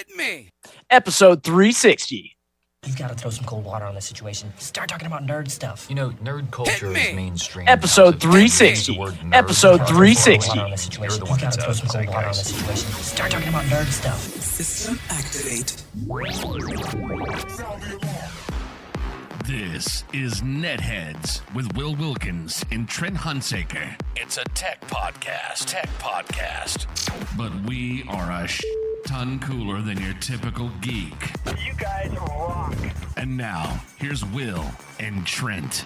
Hit me! Episode 360. You've got to throw some cold water on this situation. Start talking about nerd stuff. You know, nerd culture is mainstream. Episode 360. Episode 360. You're the one You've got that's to throw some cold water on this situation. Start talking about nerd stuff. System activate. This is NetHeads with Will Wilkins and Trent Hunsaker. It's a tech podcast. But we are a ton cooler than your typical geek. You guys rock. And now, here's Will and Trent.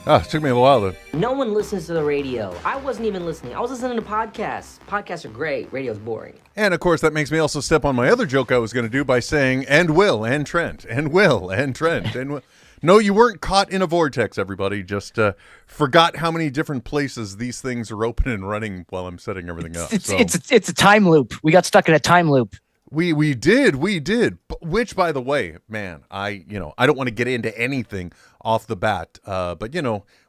It took me a while to... No one listens to the radio. I wasn't even listening. I was listening to podcasts. Podcasts are great. Radio's boring. And, of course, that makes me also step on my other joke I was going to do by saying, and Will, and Trent, and Will, and Trent, and Will. No, you weren't caught in a vortex, everybody. Just forgot how many different places these things are open and running while I'm setting everything up. It's a time loop. We got stuck in a time loop. We did. Which, by the way, man, I don't want to get into anything off the bat, but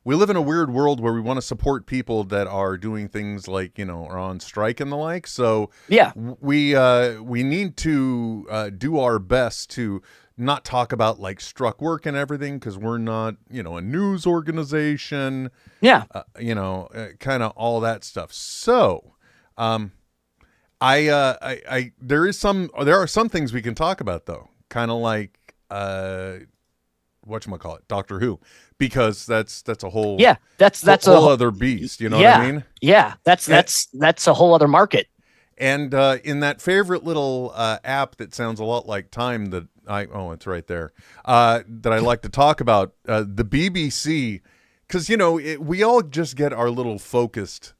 we live in a weird world where we want to support people that are doing things like are on strike and the like. So yeah, we need to do our best to not talk about like struck work and everything because we're not a news organization. Yeah, kind of all that stuff. So there are some things we can talk about though, kind of like whatchamacallit, Doctor Who, because that's a whole that's a whole other beast. You know what I mean? Yeah, that's a whole other market. And in that favorite little app that sounds a lot like Time that it's right there that I like to talk about, the BBC, because we all just get our little focused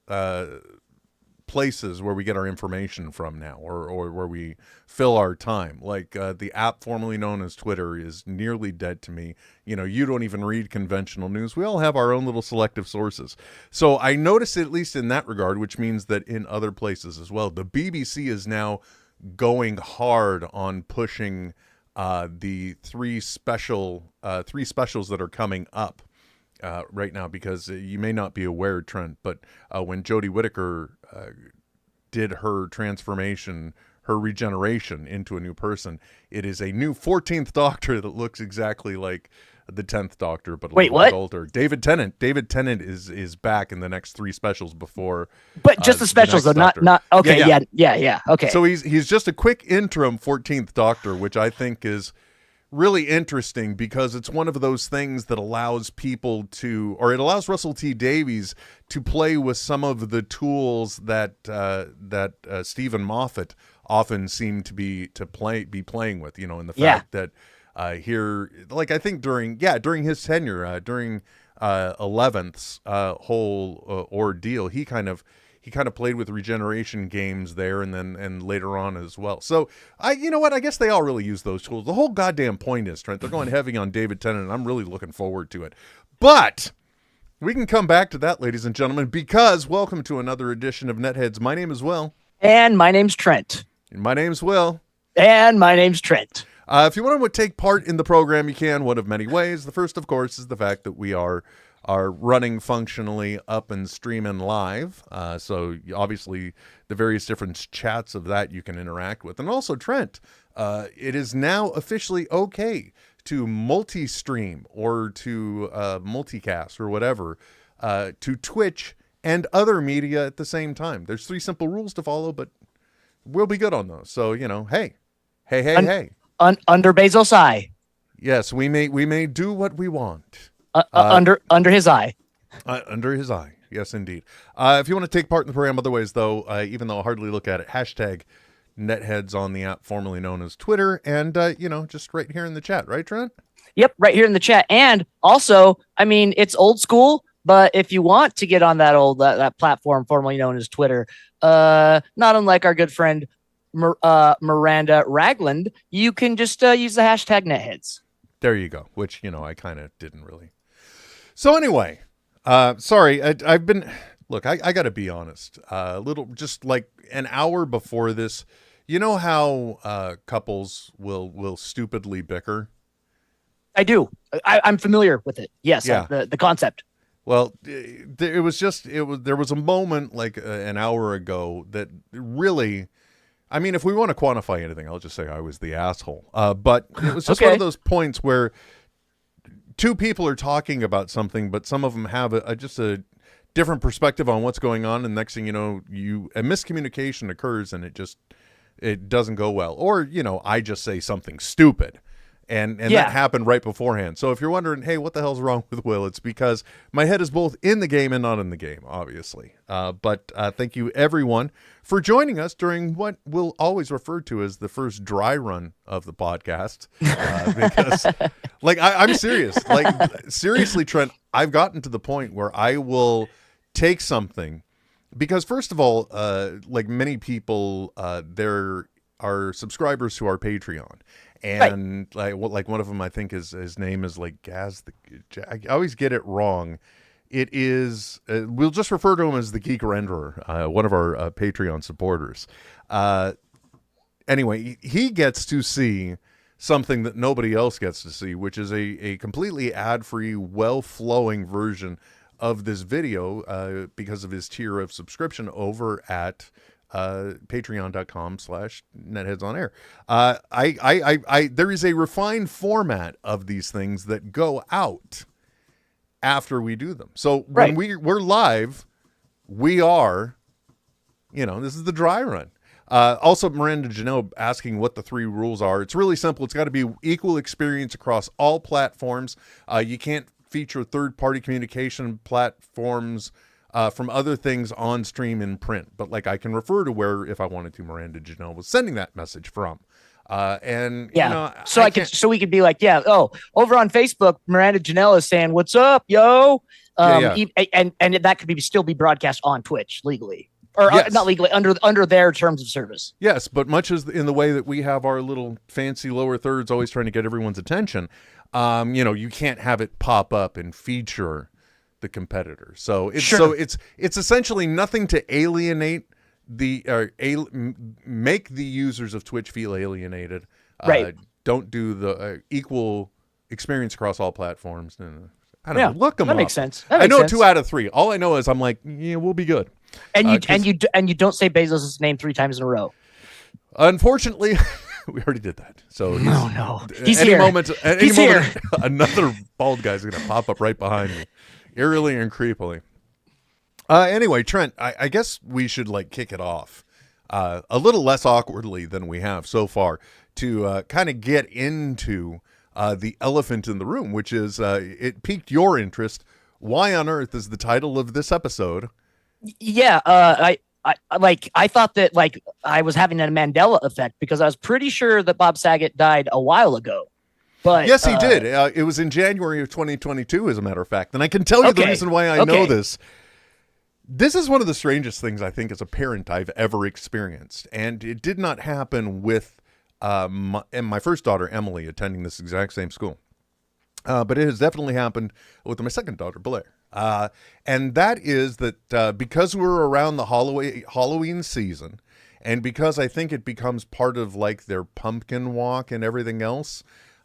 places where we get our information from now, or where we fill our time. Like the app formerly known as Twitter is nearly dead to me. You don't even read conventional news. We all have our own little selective sources. So I notice, at least in that regard, which means that in other places as well, the BBC is now going hard on pushing the three specials that are coming up right now, because you may not be aware, Trent, but when Jodie Whittaker did her transformation, her regeneration into a new person, it is a new 14th Doctor that looks exactly like the 10th Doctor, but a little bit older. David Tennant is back in the next three specials before. But just the specials, though, not okay. Yeah. Okay. So he's just a quick interim 14th Doctor, which I think is really interesting because it's one of those things that allows people to, or it allows Russell T Davies to play with some of the tools that Stephen Moffat often seemed to be playing with, in the fact that here, like I think during his tenure, during 11th's whole ordeal, he kind of played with regeneration games there, and later on as well. So I guess they all really use those tools. The whole goddamn point is, Trent, they're going heavy on David Tennant, and I'm really looking forward to it. But we can come back to that, ladies and gentlemen, because welcome to another edition of NetHeads. My name is Will. And my name's Trent. And my name's Will. And my name's Trent. If you want to take part in the program, you can one of many ways. The first, of course, is the fact that we are running functionally up and streaming live. So obviously the various different chats of that you can interact with. And also, Trent, it is now officially okay to multi-stream or to multicast or whatever to Twitch and other media at the same time. There's 3 simple rules to follow, but we'll be good on those. So, hey. Under Bezos' eye. Yes, we may do what we want. Under his eye. Under his eye. Yes, indeed. If you want to take part in the program otherwise, though, even though I hardly look at it, hashtag NetHeads on the app formerly known as Twitter, and, just right here in the chat. Right, Trent? Yep, right here in the chat. And also, it's old school, but if you want to get on that platform formerly known as Twitter, not unlike our good friend Miranda Ragland, you can just use the hashtag NetHeads. There you go, which, I kind of didn't really. So anyway, sorry, I've been, look, I got to be honest, just like an hour before this, you know how couples will stupidly bicker I do. I'm familiar with it. Yes, Yeah. the concept. Well, there was a moment like an hour ago that really, I mean, if we want to quantify anything, I'll just say I was the asshole. But it was just one of those points where two people are talking about something, but some of them have just a different perspective on what's going on, and next thing you know, a miscommunication occurs, and it doesn't go well. Or, I just say something stupid. And that happened right beforehand. So if you're wondering, hey, what the hell's wrong with Will? It's because my head is both in the game and not in the game, obviously. But thank you, everyone, for joining us during what we'll always refer to as the first dry run of the podcast. Because, I'm serious. Seriously, Trent, I've gotten to the point where I will take something. Because, first of all, like many people, there are subscribers to our Patreon. And like one of them, I think his name is like Gaz. I always get it wrong. It is. We'll just refer to him as the Geek Renderer, one of our Patreon supporters. Anyway, he gets to see something that nobody else gets to see, which is a completely ad-free, well-flowing version of this video because of his tier of subscription over at patreon.com/netheadsonair. There is a refined format of these things that go out after we do them. So when we're live, we are, this is the dry run. Also, Miranda Janelle asking what the 3 rules are. It's really simple. It's got to be equal experience across all platforms. You can't feature third-party communication platforms from other things on stream in print, but I can refer to where, if I wanted to, Miranda Janelle was sending that message from. So we could be like, over on Facebook, Miranda Janelle is saying, "What's up, yo?" And that could still be broadcast on Twitch legally, or not legally under their terms of service. Yes, but much as in the way that we have our little fancy lower thirds always trying to get everyone's attention, you can't have it pop up and feature the competitor. So it's essentially nothing to alienate make the users of Twitch feel alienated. Don't do the equal experience across all platforms. I don't know. Look them up. That makes sense. I know 2 out of 3. All I know is I'm like, we'll be good. And you don't say Bezos' name 3 times in a row. Unfortunately, we already did that. So he's any here. Moment, He's here. Another bald guy's going to pop up right behind me, eerily and creepily. Anyway, Trent, I guess we should kick it off a little less awkwardly than we have so far to kind of get into the elephant in the room, which is it piqued your interest. Why on earth is the title of this episode? Yeah, I thought that I was having a Mandela effect because I was pretty sure that Bob Saget died a while ago. But yes, he did. It was in January of 2022, as a matter of fact. And I can tell you the reason why I know this. This is one of the strangest things I think as a parent I've ever experienced. And it did not happen with my first daughter, Emily, attending this exact same school. But it has definitely happened with my second daughter, Blair. And that is that because we're around the Halloween season, and because I think it becomes part of their pumpkin walk and everything else,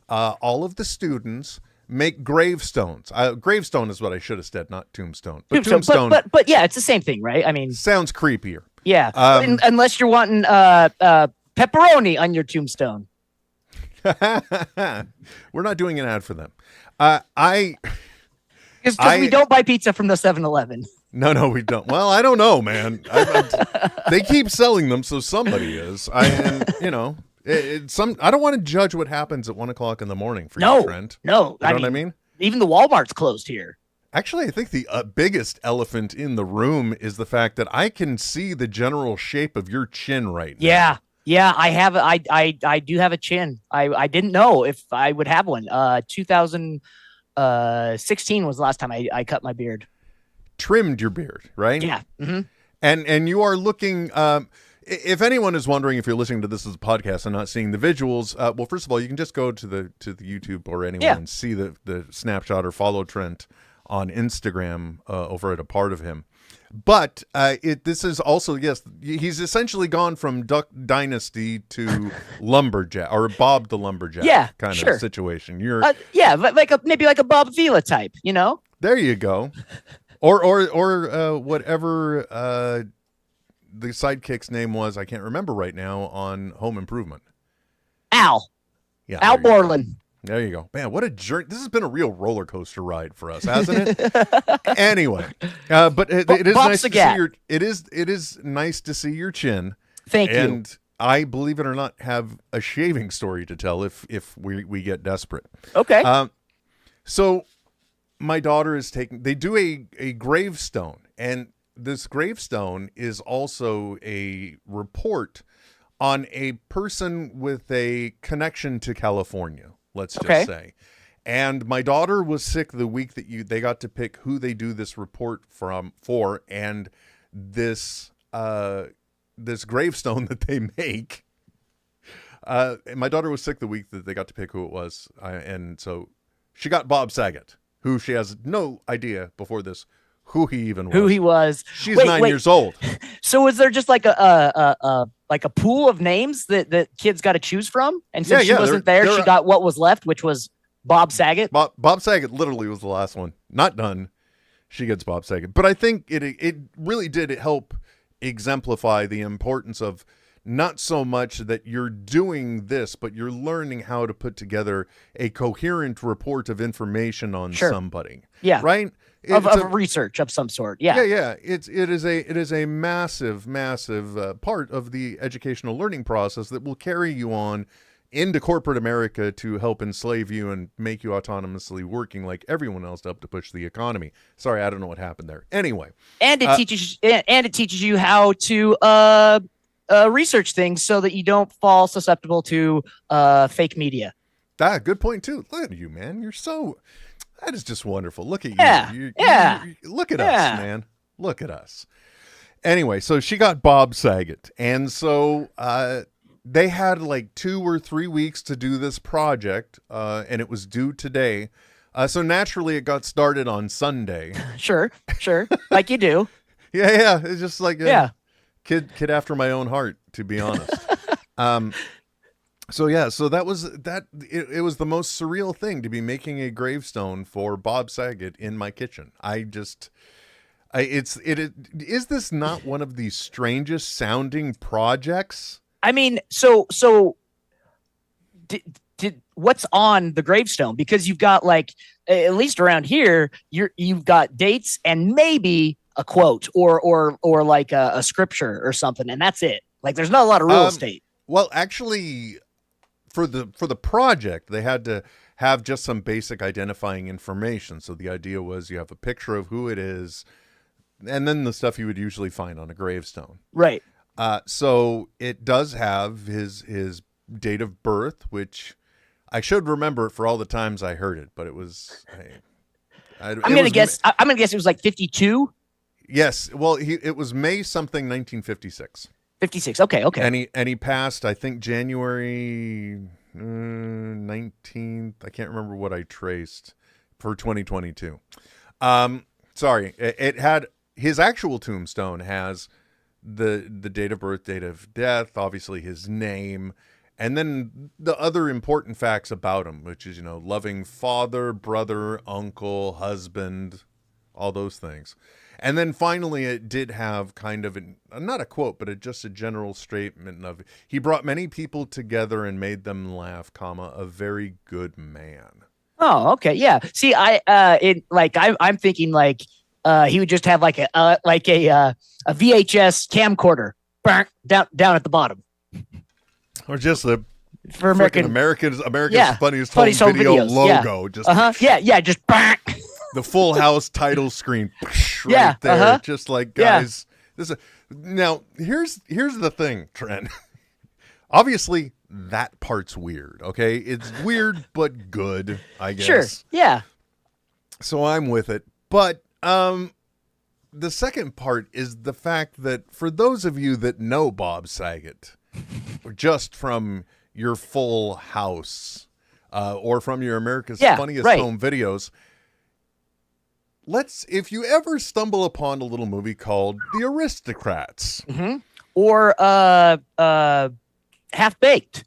all of the students make gravestones. Gravestone is what I should have said, not tombstone. But tombstone. But yeah, it's the same thing, right? I mean, sounds creepier. Yeah, unless you're wanting pepperoni on your tombstone. We're not doing an ad for them. Because we don't buy pizza from the 7-Eleven. No, we don't. Well, I don't know, man. They keep selling them, so somebody is. I don't want to judge what happens at 1 o'clock in the morning for you, Trent. No, you know what I mean? Even the Walmart's closed here. Actually, I think the biggest elephant in the room is the fact that I can see the general shape of your chin right now. Yeah, I have. I do have a chin. I didn't know if I would have one. 2016 was the last time I cut my beard. Trimmed your beard, right? Yeah. Mm-hmm. And you are looking. If anyone is wondering if you're listening to this as a podcast and not seeing the visuals, well, first of all, you can just go to the YouTube or anywhere and see the snapshot or follow Trent on Instagram over at a part of him. But this is also, yes, he's essentially gone from Duck Dynasty to Lumberjack, or Bob the Lumberjack kind of situation. You're maybe like a Bob Vila type, you know? There you go. Or whatever the sidekick's name was, I can't remember right now, on Home Improvement. Al. Yeah, Al Borland. There you go. Man, what a journey. This has been a real roller coaster ride for us, hasn't it? Anyway, but it is nice to see your it is nice to see your chin. Thank you. And I, believe it or not, have a shaving story to tell if we get desperate. Okay. So my daughter is they do a gravestone, and this gravestone is also a report on a person with a connection to California. Let's just say. And my daughter was sick the week that they got to pick who they do this report for, and this gravestone that they make. My daughter was sick the week that they got to pick who it was, and so she got Bob Saget, who she has no idea before this who he even was. Who he was. She's 9 years old. So is there just like a pool of names that kids got to choose from? And since she wasn't there, she got what was left, which was Bob Saget. Bob Saget literally was the last one. Not done. She gets Bob Saget. But I think it really did help exemplify the importance of not so much that you're doing this, but you're learning how to put together a coherent report of information on somebody. Yeah. Right? Of research of some sort. Yeah. Yeah. It is a massive part of the educational learning process that will carry you on into corporate America to help enslave you and make you autonomously working like everyone else to help to push the economy. Sorry, I don't know what happened there. Anyway. And it teaches you how to research things so that you don't fall susceptible to fake media. Good point too. Look at you, man. That is just wonderful. Look at you. Look at us, man. Look at us. Anyway, so she got Bob Saget. And so they had like 2 or 3 weeks to do this project, and it was due today. So naturally, it got started on Sunday. Sure. Like you do. Yeah. It's just like kid after my own heart, to be honest. So that was that. It was the most surreal thing to be making a gravestone for Bob Saget in my kitchen. Is this not one of the strangest sounding projects? I mean, so did what's on the gravestone? Because you've got like, at least around here, you've got dates and maybe a quote or like a scripture or something, and that's it. Like, there's not a lot of real estate. Well, actually, for the project, they had to have just some basic identifying information. So the idea was you have a picture of who it is, and then the stuff you would usually find on a gravestone. Right. So it does have his date of birth, which I should remember for all the times I heard it, but it was. I'm gonna guess it was like 52. Yes. Well, it was May something 1956. 56. Okay. And he passed, I think, January 19th. I can't remember what I traced for 2022. Sorry, it had his actual tombstone has the date of birth, date of death, obviously his name, and then the other important facts about him, which is, loving father, brother, uncle, husband, all those things. And then finally, it did have kind of not a quote, but just a general statement of, he brought many people together and made them laugh, a very good man. Oh, okay. Yeah. See, I'm thinking like, he would just have like a VHS camcorder down at the bottom. Or just for America's funniest home video logo. Yeah. Just the Full House title screen right there. Just like, guys, now here's the thing, Trent. Obviously that part's weird. Okay. It's weird, but good, I guess. Sure. Yeah. So I'm with it. But, the second part is the fact that for those of you that know Bob Saget, just from your Full House, or from your America's Funniest Home videos, if you ever stumble upon a little movie called The Aristocrats, or Half Baked.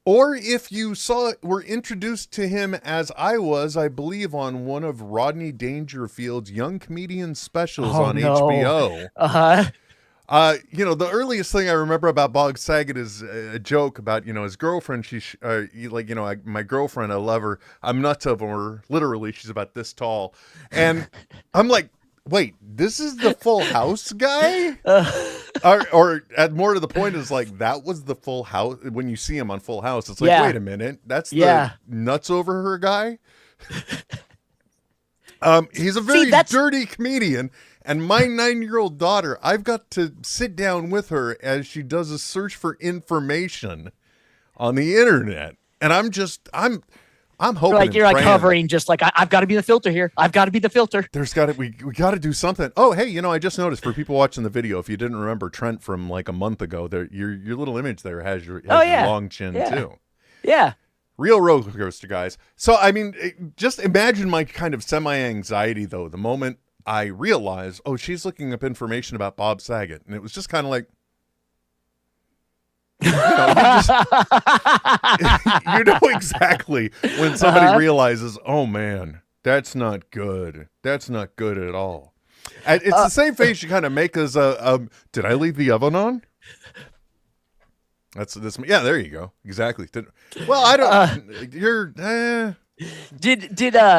or if you were introduced to him as I was, I believe, on one of Rodney Dangerfield's Young Comedian specials on HBO. The earliest thing I remember about Bob Saget is a joke about, his girlfriend. My girlfriend, I love her. I'm nuts over her. Literally, she's about this tall. And I'm like, wait, this is the Full House guy? Or more to the point is like, that was the Full House. When you see him on Full House, it's like, wait a minute. That's the nuts over her guy? He's a very dirty comedian. And my 9-year-old daughter, I've got to sit down with her as she does a search for information on the internet. And I'm hoping you're like hovering, just like, I've got to be the filter here. I've got to be the filter. We got to do something. Oh, hey, I just noticed for people watching the video, if you didn't remember Trent from like a month ago, your little image there has your long chin too. Yeah. Real roller coaster, guys. So, I mean, just imagine my kind of semi-anxiety, though, the moment I realized, she's looking up information about Bob Saget. And it was just kind of like, you know exactly when somebody realizes, oh, man, that's not good. That's not good at all. And it's the same face you kind of make as did I leave the oven on? That's this. Yeah, there you go. Exactly. I don't.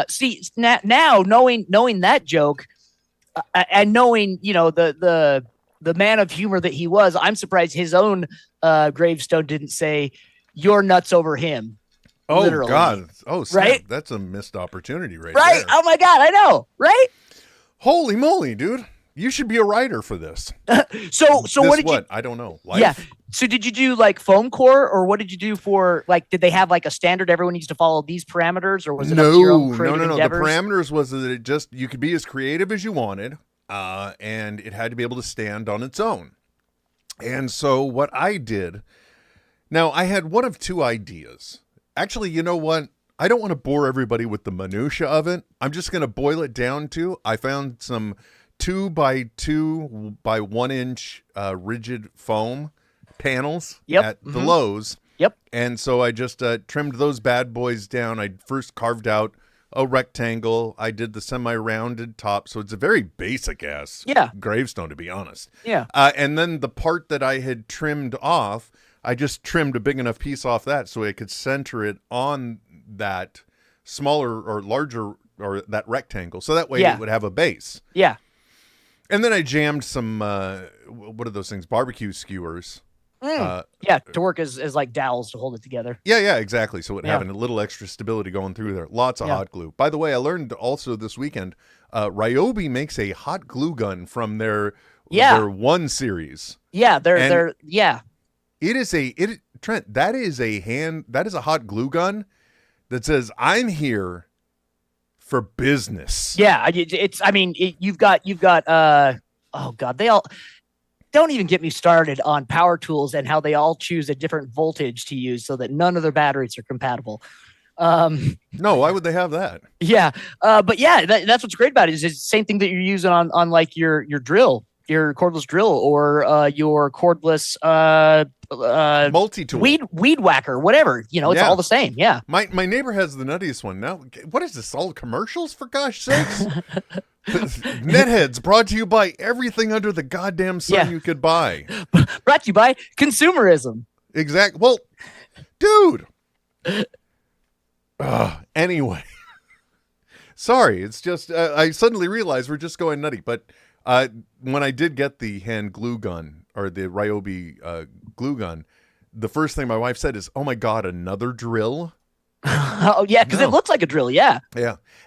See now knowing that joke, and knowing the man of humor that he was, I'm surprised his own gravestone didn't say "you're nuts over him." Oh literally. God! Oh, snap. Right? That's a missed opportunity, right? Right? There. Oh my God! I know, right? Holy moly, dude! You should be a writer for this. So what did you? I don't know. Life? Yeah. So did you do like foam core, or what did you do for like? Did they have like a standard? Everyone needs to follow these parameters, or was it up to your own creative endeavors? The parameters was that you could be as creative as you wanted, and it had to be able to stand on its own. And so what I did, now I had one of two ideas. Actually, you know what? I don't want to bore everybody with the minutia of it. I'm just going to boil it down to, I found some 2x2 by 1 inch rigid foam panels at the Lowe's. Yep. And so I just trimmed those bad boys down. I first carved out a rectangle. I did the semi-rounded top. So it's a very basic ass gravestone, to be honest. Yeah. And then the part that I had trimmed off, I just trimmed a big enough piece off that so I could center it on that smaller or larger or that rectangle. So that way it would have a base. Yeah. And then I jammed some, what are those things? Barbecue skewers. To work as like dowels to hold it together. Yeah, exactly. So it having a little extra stability going through there. Lots of hot glue. By the way, I learned also this weekend, Ryobi makes a hot glue gun from their 1 series. Yeah, Trent, that is a hot glue gun that says, I'm here for business. Yeah, you've got oh God, they all don't even get me started on power tools and how they all choose a different voltage to use so that none of their batteries are compatible. No, why would they have that? Yeah. But yeah, that's what's great about it is it's the same thing that you're using on like your drill, your cordless drill, or your cordless multi-tool, weed whacker, whatever, it's all the same. Yeah. My neighbor has the nuttiest one. Now, what is this, all commercials, for gosh sakes? NetHeads, brought to you by everything under the goddamn sun you could buy. Brought to you by consumerism. Exactly. Well, dude. Anyway. Sorry, it's just I suddenly realized we're just going nutty. But when I did get the hand glue gun, or the Ryobi glue gun, the first thing my wife said is, "Oh my God, another drill." Oh yeah, because it looks like a drill. Yeah.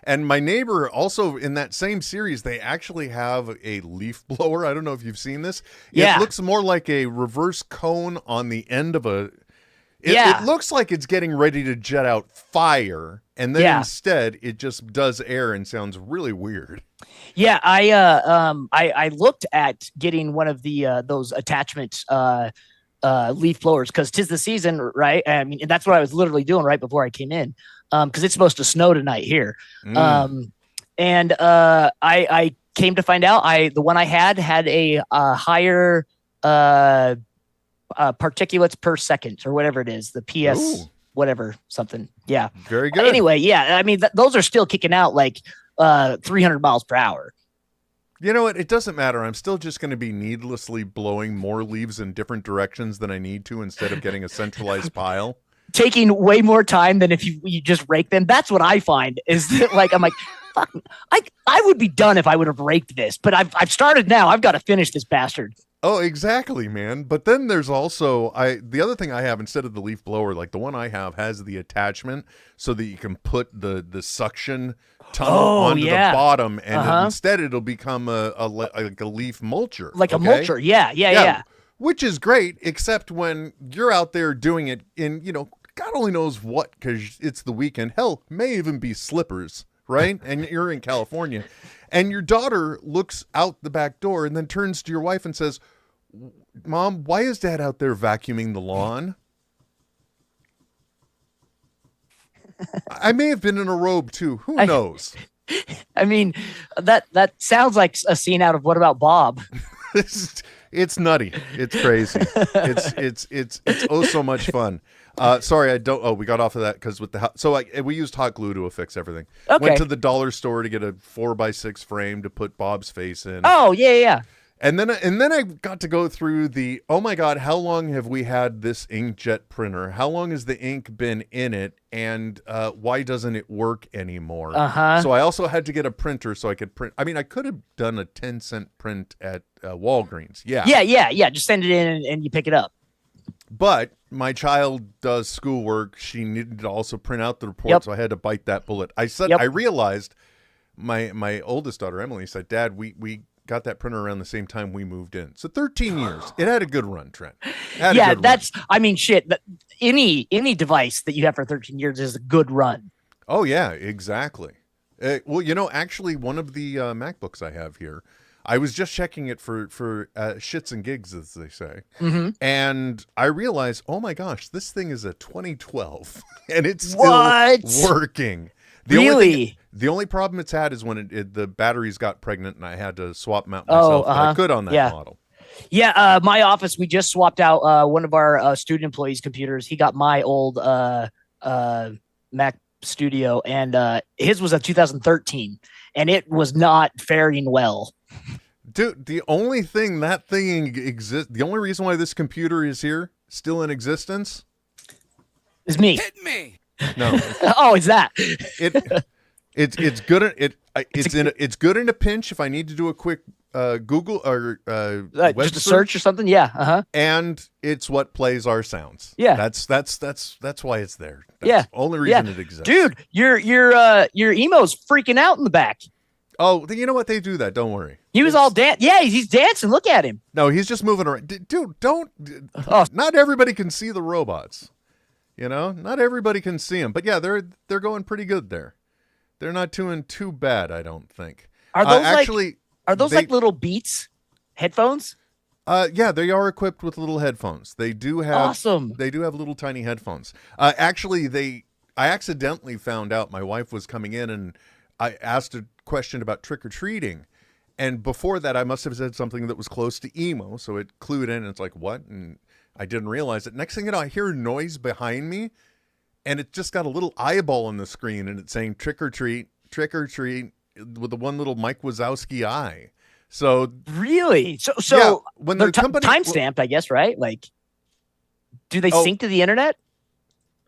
And my neighbor also, in that same series, they actually have a leaf blower. I don't know if you've seen this. It looks more like a reverse cone on the end of a. It looks like it's getting ready to jet out fire, and then instead it just does air and sounds really weird. Yeah, I looked at getting one of the those attachments leaf blowers because 'tis the season, right? I mean, and that's what I was literally doing right before I came in, because it's supposed to snow tonight here. and I came to find out the one I had a higher particulates per second or whatever it is, the PS Ooh. whatever something. Yeah. Very good. Anyway, yeah, I mean those are still kicking out like 300 miles per hour. You know what? It doesn't matter. I'm still just going to be needlessly blowing more leaves in different directions than I need to instead of getting a centralized pile. Taking way more time than if you just rake them. That's what I find is that, like, I'm like, fuck, I would be done if I would have raked this, but I've started now. I've got to finish this bastard. Oh, exactly, man. But then there's also the other thing I have instead of the leaf blower, like the one I have has the attachment so that you can put the suction tunnel onto the bottom, and instead it'll become like a leaf mulcher. Like a mulcher, yeah. Which is great, except when you're out there doing it in, God only knows what, because it's the weekend. Hell, may even be slippers, right? And you're in California. And your daughter looks out the back door and then turns to your wife and says, Mom, why is Dad out there vacuuming the lawn? I may have been in a robe too. Who knows? I mean, that sounds like a scene out of What About Bob? It's nutty. It's crazy. It's oh so much fun. Sorry, we got off of that because with we used hot glue to affix everything. Okay. Went to the dollar store to get a 4x6 frame to put Bob's face in. Oh, yeah. And then I got to go through oh my God, how long have we had this inkjet printer? How long has the ink been in it? And why doesn't it work anymore? So I also had to get a printer so I could print. I mean, I could have done a 10-cent print at Walgreens. Yeah. Just send it in and you pick it up. But my child does schoolwork. She needed to also print out the report, so I had to bite that bullet. I realized my oldest daughter, Emily, said, Dad, we got that printer around the same time we moved in. So 13 years. It had a good run, Trent. I mean, shit. Any device that you have for 13 years is a good run. Oh, yeah, exactly. Well, actually, one of the MacBooks I have here, I was just checking it for shits and gigs, as they say. Mm-hmm. And I realized, oh my gosh, this thing is a 2012 and it's still working. The only problem it's had is when the batteries got pregnant and I had to swap them out myself. But I could on that model. Yeah, my office, we just swapped out one of our student employees' computers. He got my old Mac Studio, and his was a 2013, and it was not faring well. Dude, the only thing that thing exists, the only reason why this computer is here, still in existence, is me. Hit me. No. Oh, is that? It's good. It's good in a pinch if I need to do a quick Google or web just a search or something. Yeah. And it's what plays our sounds. Yeah. That's why it's there. That's the only reason it exists. Dude, your emo's freaking out in the back. Oh, you know what? They do that. Don't worry. He was all dance. Yeah, he's dancing. Look at him. No, he's just moving around. Dude, don't. Not everybody can see the robots. Not everybody can see them. But yeah, they're going pretty good there. They're not doing too bad, I don't think. Are those like little Beats headphones? Yeah, they are equipped with little headphones. They do have awesome. They do have little tiny headphones. I accidentally found out my wife was coming in and I asked a question about trick-or-treating. And before that, I must have said something that was close to emo. So it clued in and it's like, what? And I didn't realize it. Next thing you know, I hear a noise behind me and it just got a little eyeball on the screen and it's saying trick or treat with the one little Mike Wazowski eye. So really? So yeah, when they're time-stamped, I guess, right? Like, do they sync to the internet?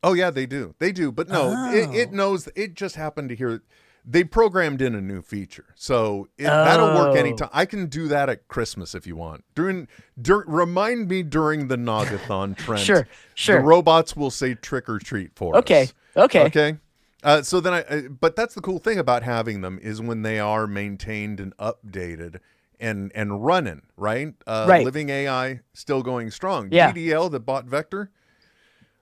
Oh yeah, they do. But no, it knows. It just happened to hear. They programmed in a new feature, so that'll work anytime. I can do that at Christmas if you want. Remind me during the Nogathon trend. Sure. The robots will say trick or treat for us. Okay. So then but that's the cool thing about having them is when they are maintained and updated and running, right? Right. Living AI still going strong. Yeah. DDL, the bot vector,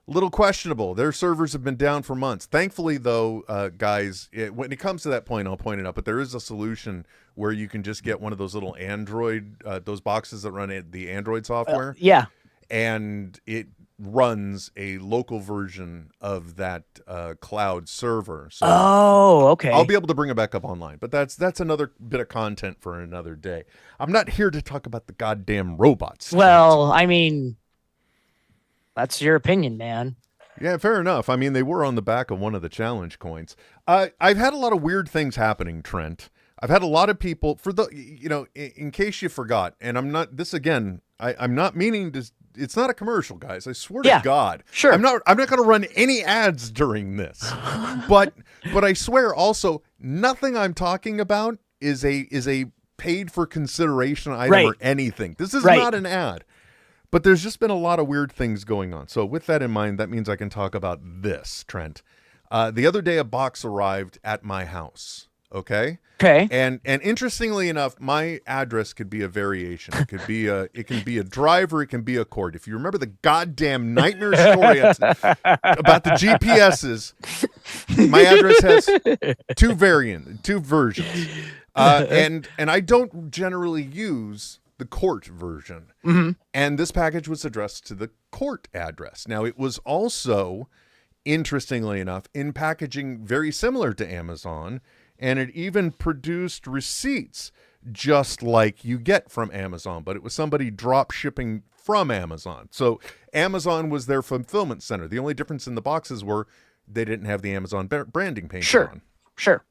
little questionable. Their servers have been down for months. Thankfully, though, guys, when it comes to that point, I'll point it out. But there is a solution where you can just get one of those little Android, those boxes that run the Android software. Yeah. And it runs a local version of that cloud server. So okay. I'll be able to bring it back up online. But that's another bit of content for another day. I'm not here to talk about the goddamn robots. Well, I mean, that's your opinion, man. Yeah, fair enough. I mean, they were on the back of one of the challenge coins. I've had a lot of weird things happening, Trent. I've had a lot of people, for the, in case you forgot, and I'm not, this again, I'm not meaning to, it's not a commercial, guys. I swear to God. Sure. I'm not going to run any ads during this. but I swear also, nothing I'm talking about is a paid for consideration item or anything. This is not an ad. But there's just been a lot of weird things going on. So with that in mind, that means I can talk about this, Trent. The other day, a box arrived at my house. Okay. And interestingly enough, my address could be a variation. It can be a driver. It can be a court. If you remember the goddamn nightmare story about the GPSs, my address has two versions. And I don't generally use the court version. Mm-hmm. And this package was addressed to the court address. Now, it was also, interestingly enough, in packaging very similar to Amazon, and it even produced receipts just like you get from Amazon, but it was somebody drop shipping from Amazon. So Amazon was their fulfillment center. The only difference in the boxes were they didn't have the Amazon branding painted on. Sure.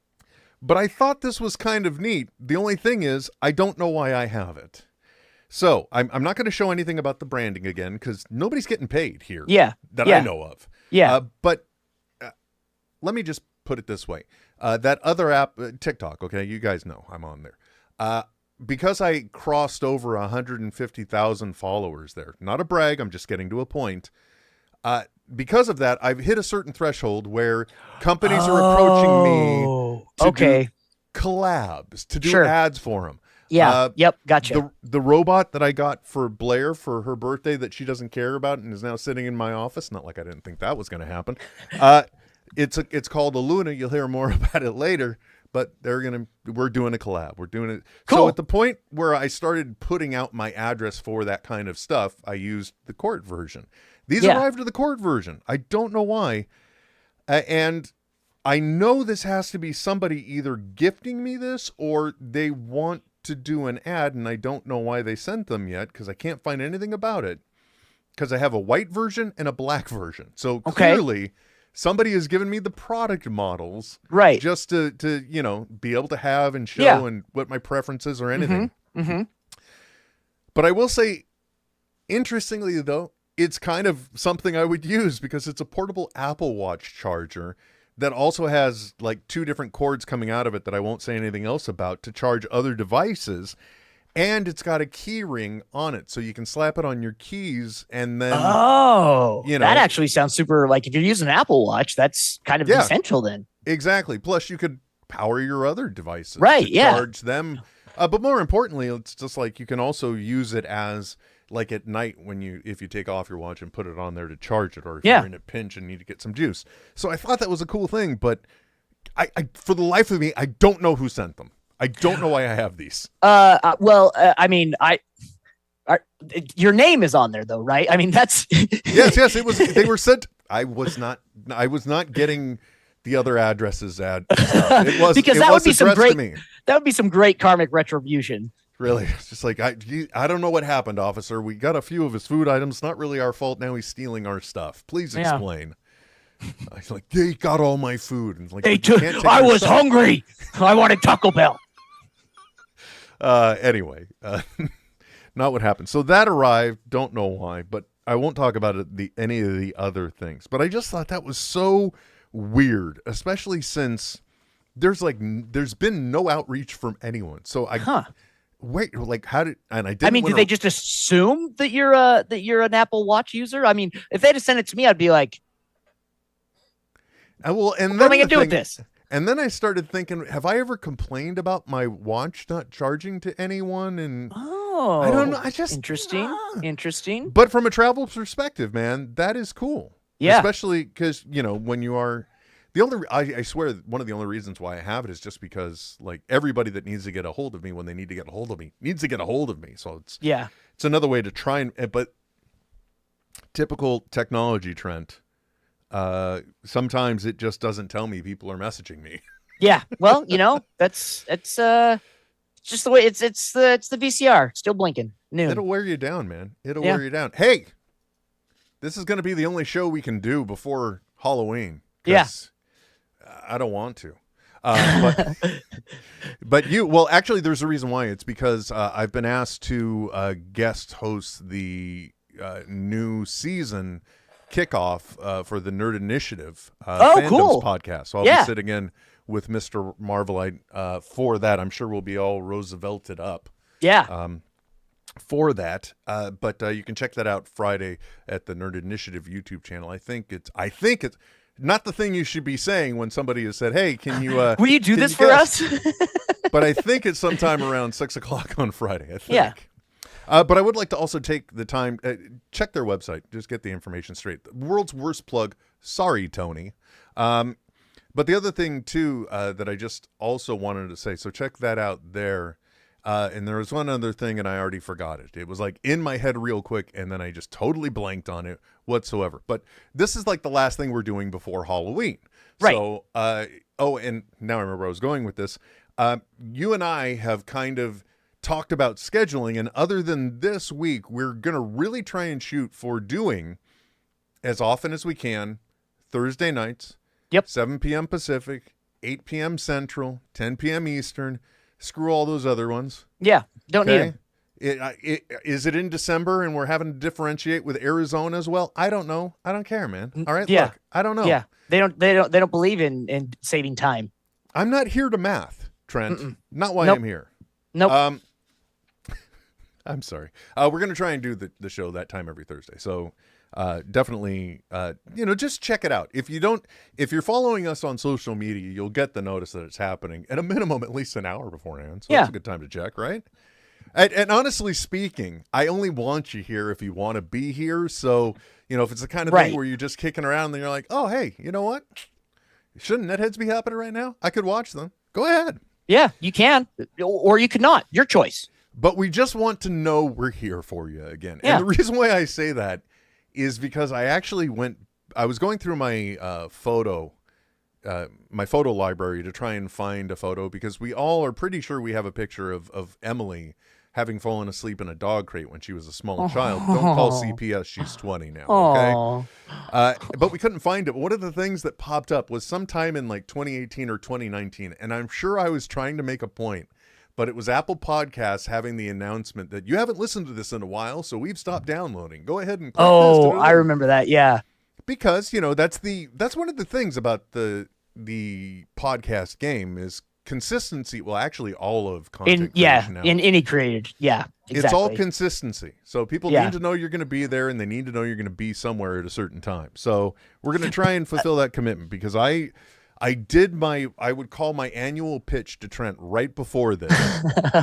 But I thought this was kind of neat. The only thing is, I don't know why I have it. So I'm not going to show anything about the branding again because nobody's getting paid here. That I know of. But let me just put it this way. That other app, TikTok, okay, you guys know I'm on there. Because I crossed over 150,000 followers there, not a brag, I'm just getting to a point. Because of that, I've hit a certain threshold where companies are approaching me to do collabs, to do ads for them. Gotcha. The robot that I got for Blair for her birthday that she doesn't care about and is now sitting in my office. Not like I didn't think that was going to happen. It's called a Luna. You'll hear more about it later. But we're doing a collab. We're doing it. Cool. So at the point where I started putting out my address for that kind of stuff, I used the court version. These arrived to the court version. I don't know why. And I know this has to be somebody either gifting me this or they want to do an ad, and I don't know why they sent them yet because I can't find anything about it because I have a white version and a black version. So clearly somebody has given me the product models just to be able to have and show and what my preferences or anything. Mm-hmm. But I will say, interestingly though, it's kind of something I would use because it's a portable Apple Watch charger that also has like two different cords coming out of it that I won't say anything else about to charge other devices. And it's got a key ring on it. So you can slap it on your keys and then, that actually sounds super, like if you're using an Apple Watch, that's kind of essential then. Exactly. Plus you could power your other devices. Charge them. But more importantly, it's just like you can also use it as like at night if you take off your watch and put it on there to charge it, or if you're in a pinch and need to get some juice. So I thought that was a cool thing, but I for the life of me, I don't know who sent them. I don't know why I have these. I mean, your name is on there though, right? I mean, that's yes. It was. They were sent. I was not getting the other addresses at it was because that would be some great. That would be some great karmic retribution. Really, it's just like I don't know what happened, officer. We got a few of his food items. Not really our fault. Now he's stealing our stuff. Please explain. He's like, they got all my food. And like, I was hungry. I wanted Taco Bell. Anyway, not what happened. So that arrived. Don't know why, but I won't talk about any of the other things. But I just thought that was so weird, especially since there's been no outreach from anyone. So wait, like how did and I didn't. I mean, did they just assume that you're an Apple Watch user? I mean, if they'd have sent it to me, I'd be like, what am I gonna do with this? And then I started thinking, have I ever complained about my watch not charging to anyone? And I don't know. I just interesting. But from a travel perspective, man, that is cool. Yeah, especially because when you are. I swear one of the only reasons why I have it is just because like everybody that needs to get a hold of me when they need to get a hold of me needs to get a hold of me. So it's another way to try and, but typical technology, Trent. Sometimes it just doesn't tell me people are messaging me. Yeah. Well, it's just the way it's the VCR still blinking. Noon. It'll wear you down, man. It'll Yeah. wear you down. Hey, this is going to be the only show we can do before Halloween. Yeah. I don't want to. But actually, there's a reason why. It's because I've been asked to guest host the new season kickoff for the Nerd Initiative FANDOMS cool. podcast. So I'll Yeah. be sitting in with Mr. Marvelite for that. I'm sure we'll be all Roosevelted up. Yeah. For that, but you can check that out Friday at the Nerd Initiative YouTube channel. I think it's not the thing you should be saying when somebody has said, "Hey, can you will you do can this you for guest?" us? But I think it's sometime around 6:00 on Friday. I think. Yeah. But I would like to also take the time check their website. Just get the information straight. The world's worst plug. Sorry, Tony. But the other thing too that I just also wanted to say. So check that out there. And there was one other thing, and I already forgot it. It was like in my head real quick, and then I just totally blanked on it whatsoever. But this is like the last thing we're doing before Halloween. Right. So, and now I remember where I was going with this. You and I have kind of talked about scheduling, and other than this week, we're going to really try and shoot for doing as often as we can Thursday nights. Yep. 7 p.m. Pacific, 8 p.m. Central, 10 p.m. Eastern. Screw all those other ones. Yeah. Don't need them. Is it in December and we're having to differentiate with Arizona as well? I don't know. I don't care, man. All right. Yeah. Look, I don't know. Yeah. They don't believe in saving time. I'm not here to math, Trent. Not why Nope. I'm here. Nope. I'm sorry. We're going to try and do the show that time every Thursday. So definitely, just check it out. If you're following us on social media, you'll get the notice that it's happening at a minimum, at least an hour beforehand. So that's a good time to check, right? And honestly speaking, I only want you here if you want to be here. So, if it's the kind of thing where you're just kicking around and you're like, oh, hey, you know what? Shouldn't NetHeads be happening right now? I could watch them. Go ahead. Yeah, you can, or you could not. Your choice. But we just want to know we're here for you again. Yeah. And the reason why I say that is because I was going through my photo library to try and find a photo, because we all are pretty sure we have a picture of Emily having fallen asleep in a dog crate when she was a small child. Don't call CPS. She's 20 now. Okay. But we couldn't find it. One of the things that popped up was sometime in like 2018 or 2019. And I'm sure I was trying to make a point, but it was Apple Podcasts having the announcement that you haven't listened to this in a while, so we've stopped downloading. Go ahead and click this I remember that. Yeah. Because, that's one of the things about the podcast game is consistency. Well, actually all of content creation now. In any created. Yeah. Exactly. It's all consistency. So people need to know you're going to be there, and they need to know you're going to be somewhere at a certain time. So we're going to try and fulfill that commitment, because I did I would call my annual pitch to Trent right before this.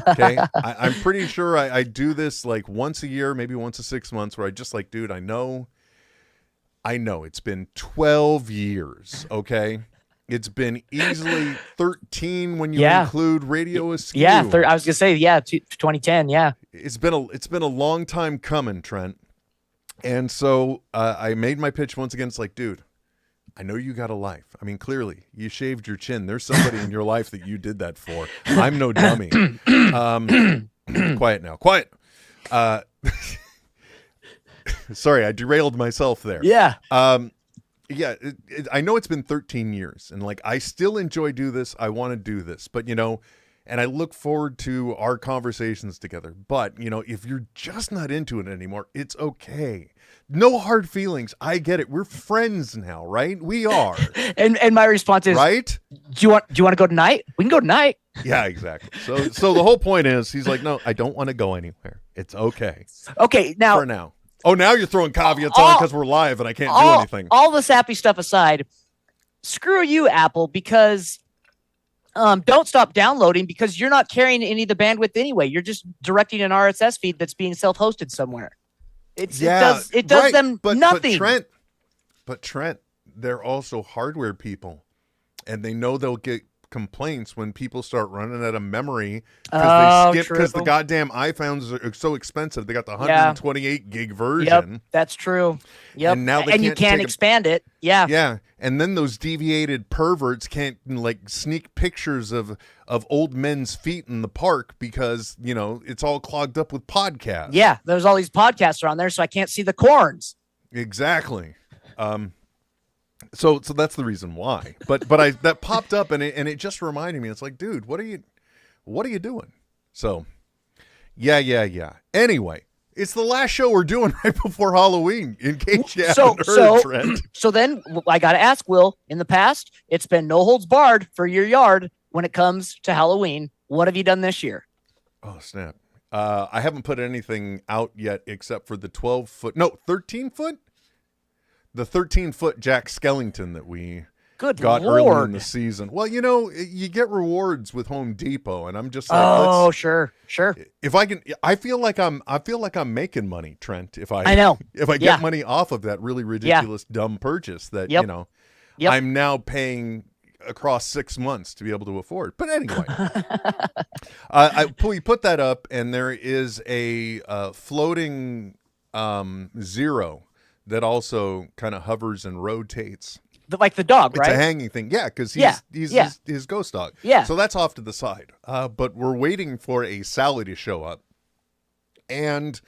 Okay. I'm pretty sure I do this like once a year, maybe once a 6 months, where I just like, dude, I know it's been 12 years. Okay. It's been easily 13 when you include Radio Askew. Yeah. I was going to say, 2010. Yeah. It's been a long time coming, Trent. And so I made my pitch once again. It's like, dude, I know you got a life. I mean, clearly you shaved your chin. There's somebody in your life that you did that for. I'm no dummy. Quiet now. Quiet. Sorry, I derailed myself there. Yeah. I know it's been 13 years, and like, I still enjoy do this. I want to do this, but and I look forward to our conversations together. But, if you're just not into it anymore, it's okay. No hard feelings. I get it. We're friends now, right? We are. and my response is, right? Do you want to go tonight? We can go tonight. Yeah, exactly. So the whole point is, he's like, no, I don't want to go anywhere. It's okay. Okay. Now, for now. Oh, now you're throwing caveats on because we're live and I can't do anything. All the sappy stuff aside, screw you, Apple, because don't stop downloading, because you're not carrying any of the bandwidth anyway. You're just directing an RSS feed that's being self-hosted somewhere. It does them nothing. But Trent, they're also hardware people, and they know they'll get complaints when people start running out of memory because they skip because the goddamn iPhones are so expensive. They got the 128 gig version. Yep, that's true. Yep, and now you can't expand it. Yeah, yeah, and then those deviated perverts can't like sneak pictures of old men's feet in the park because it's all clogged up with podcasts. Yeah, there's all these podcasts are on there, so I can't see the corns. Exactly. So that's the reason why. But that popped up and it just reminded me. It's like, dude, what are you doing? So, yeah. Anyway, it's the last show we're doing right before Halloween. In case you haven't heard, Trent. So then I got to ask, Will. In the past, it's been no holds barred for your yard when it comes to Halloween. What have you done this year? Oh snap! I haven't put anything out yet except for the 13-foot. The 13-foot Jack Skellington that we got early in the season. Well, you get rewards with Home Depot, and I'm just like, sure. If I can, I feel like I'm making money, Trent. If I get money off of that really ridiculous, dumb purchase that I'm now paying across 6 months to be able to afford. But anyway, we put that up, and there is a floating zero that also kind of hovers and rotates. Like the dog, right? It's a hanging thing. Yeah, because he's his ghost dog. Yeah. So that's off to the side. But we're waiting for a Sally to show up. And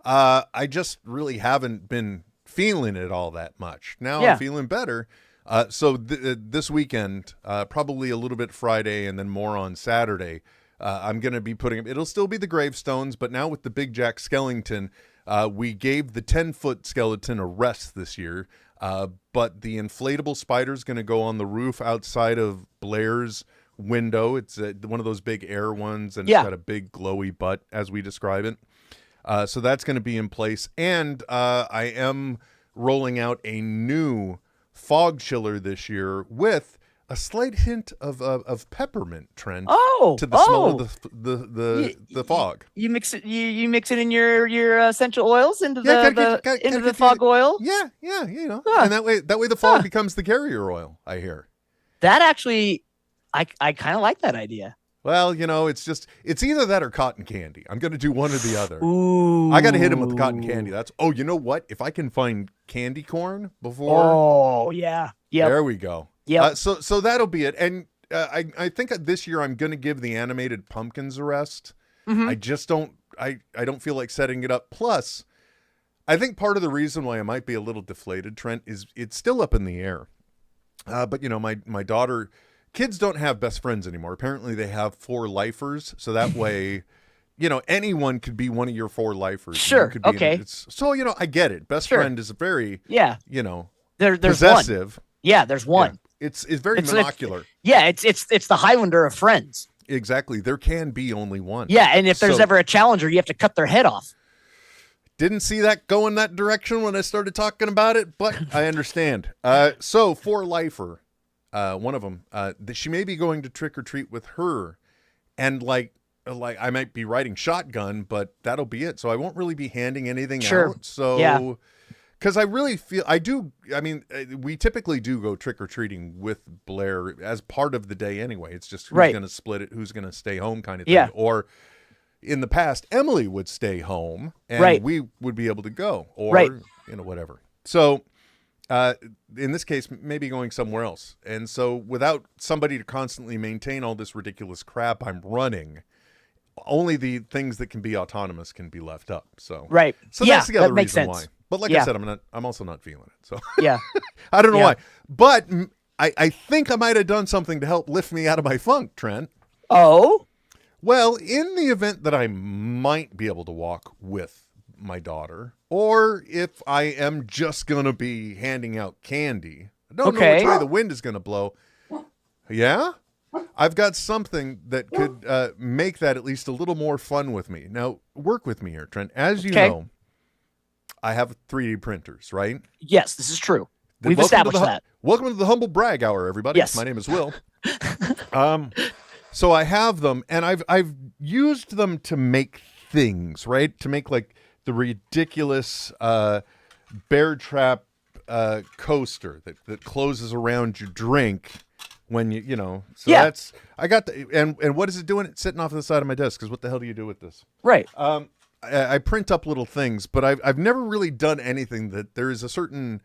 I just really haven't been feeling it all that much. Now I'm feeling better. So this weekend, probably a little bit Friday and then more on Saturday, I'm going to be it'll still be the gravestones, but now with the big Jack Skellington, we gave the 10-foot skeleton a rest this year, but the inflatable spider is going to go on the roof outside of Blair's window. It's one of those big air ones, and it's got a big glowy butt, as we describe it. So that's going to be in place. And I am rolling out a new fog chiller this year with a slight hint of peppermint, Trent. To the smell of the fog. You mix it. You mix it in your essential oils into the fog oil. Yeah. And that way the fog becomes the carrier oil. I hear. That actually, I kind of like that idea. Well, it's either that or cotton candy. I'm going to do one or the other. Ooh. I got to hit him with the cotton candy. You know what? If I can find candy corn before. Oh yeah. Yeah. There we go. Yeah. So that'll be it. And I think this year I'm going to give the animated pumpkins a rest. Mm-hmm. I just don't. I don't feel like setting it up. Plus, I think part of the reason why I might be a little deflated, Trent, is it's still up in the air. But my daughter, kids don't have best friends anymore. Apparently, they have 4 lifers. So that way, anyone could be one of your 4 lifers. Sure. Okay. I get it. Best friend is very there's possessive. One. Yeah, there's one. Yeah. It's very monocular. It's the Highlander of friends. Exactly. There can be only one. Yeah, and if there's ever a challenger, you have to cut their head off. Didn't see that go in that direction when I started talking about it, but I understand. So 4-lifer, one of them, she may be going to trick or treat with her, and like I might be riding shotgun, but that'll be it. So I won't really be handing anything out. So because I really feel we typically do go trick-or-treating with Blair as part of the day anyway. It's just who's going to split it, who's going to stay home kind of thing. Yeah. Or in the past, Emily would stay home and we would be able to go or, whatever. So in this case, maybe going somewhere else. And so without somebody to constantly maintain all this ridiculous crap I'm running, only the things that can be autonomous can be left up. So that's the other reason why. But like I said, I'm also not feeling it. So I don't know why. But I think I might have done something to help lift me out of my funk, Trent. Oh? Well, in the event that I might be able to walk with my daughter, or if I am just going to be handing out candy, I don't know which way the wind is going to blow. Yeah? I've got something that could make that at least a little more fun with me. Now, work with me here, Trent. As you know, I have 3D printers, right? Yes, this is true. We've established that. Welcome to the Humble Brag Hour, everybody. Yes. My name is Will. So I have them, and I've used them to make things, right? To make like the ridiculous bear trap coaster that closes around your drink when so Yeah. that's I got the and what is it doing? It's sitting off to the side of my desk because what the hell do you do with this? Right. I print up little things, but I've never really done anything that there is a certain